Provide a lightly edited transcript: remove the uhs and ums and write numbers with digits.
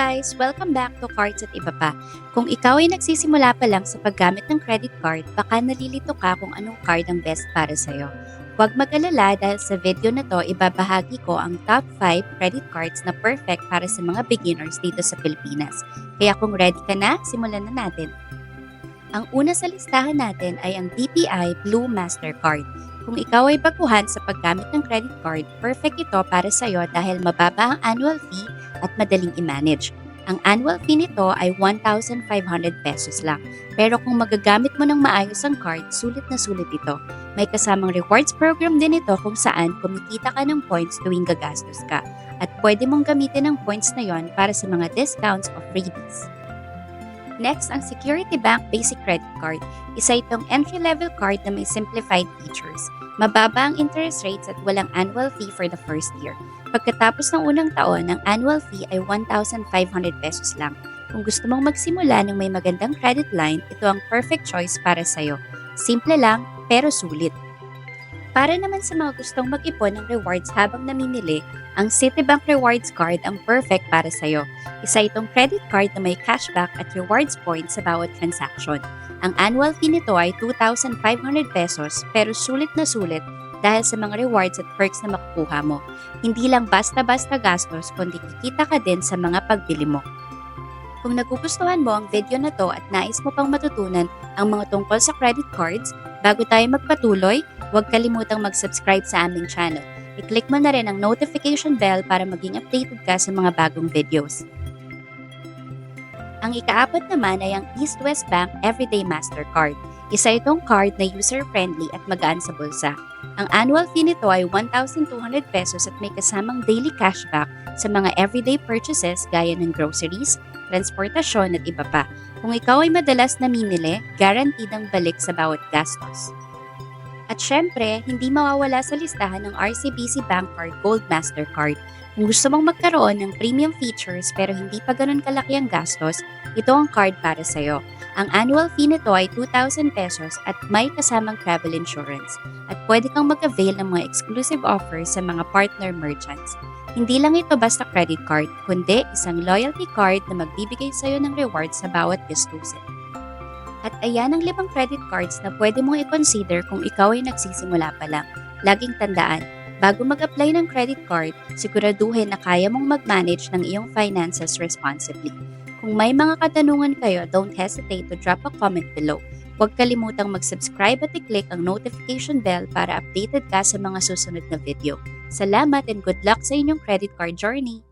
guys! Welcome back to Cards at Iba Pa. Kung ikaw ay nagsisimula pa lang sa paggamit ng credit card, baka nalilito ka kung anong card ang best para sa'yo. Huwag mag-alala dahil sa video na to, ibabahagi ko ang top 5 credit cards na perfect para sa mga beginners dito sa Pilipinas. Kaya kung ready ka na, simulan na natin. Ang una sa listahan natin ay ang BPI Blue Mastercard. Kung ikaw ay baguhan sa paggamit ng credit card, perfect ito para sa'yo dahil mababa ang annual fee at madaling i-manage. Ang annual fee nito ay 1,500 pesos lang. Pero kung magagamit mo ng maayos ang card, sulit na sulit ito. May kasamang rewards program din ito kung saan kumikita ka ng points tuwing gagastos ka. At pwede mong gamitin ang points na yon para sa mga discounts o freebies. Next, ang Security Bank Basic Credit Card. Isa itong entry-level card na may simplified features. Mababa ang interest rates at walang annual fee for the first year. Pagkatapos ng unang taon, ang annual fee ay 1,500 pesos lang. Kung gusto mong magsimula ng may magandang credit line, ito ang perfect choice para sa'yo. Simple lang, pero sulit. Para naman sa mga gustong mag-ipon ng rewards habang namimili, ang Citibank Rewards Card ang perfect para sa'yo. Isa itong credit card na may cashback at rewards points sa bawat transaction. Ang annual fee nito ay 2,500 pesos pero sulit na sulit dahil sa mga rewards at perks na makukuha mo. Hindi lang basta-basta gastos kundi kikita ka din sa mga pagbili mo. Kung nagugustuhan mo ang video na to at nais mo pang matutunan ang mga tungkol sa credit cards, bago tayo magpatuloy, huwag kalimutang mag-subscribe sa aming channel. I-click mo na rin ang notification bell para maging updated ka sa mga bagong videos. Ang ikaapat naman ay ang East West Bank Everyday Mastercard. Isa itong card na user-friendly at magaan sa bulsa. Ang annual fee nito ay 1,200 pesos at may kasamang daily cashback sa mga everyday purchases gaya ng groceries, transportasyon at iba pa. Kung ikaw ay madalas namimili, guaranteed ang balik sa bawat gastos. At syempre, hindi mawawala sa listahan ng RCBC Bank Card Gold Mastercard. Kung gusto mong magkaroon ng premium features pero hindi pa ganun kalaki ang gastos, ito ang card para sa'yo. Ang annual fee nito ay 2,000 pesos at may kasamang travel insurance. At pwede kang mag-avail ng mga exclusive offers sa mga partner merchants. Hindi lang ito basta credit card, kundi isang loyalty card na magbibigay sa'yo ng rewards sa bawat gastusin. At ayan ang 5 credit cards na pwede mong i-consider kung ikaw ay nagsisimula pa lang. Laging tandaan, bago mag-apply ng credit card, siguraduhin na kaya mong mag-manage ng iyong finances responsibly. Kung may mga katanungan kayo, don't hesitate to drop a comment below. Huwag kalimutang mag-subscribe at i-click ang notification bell para updated ka sa mga susunod na video. Salamat and good luck sa inyong credit card journey!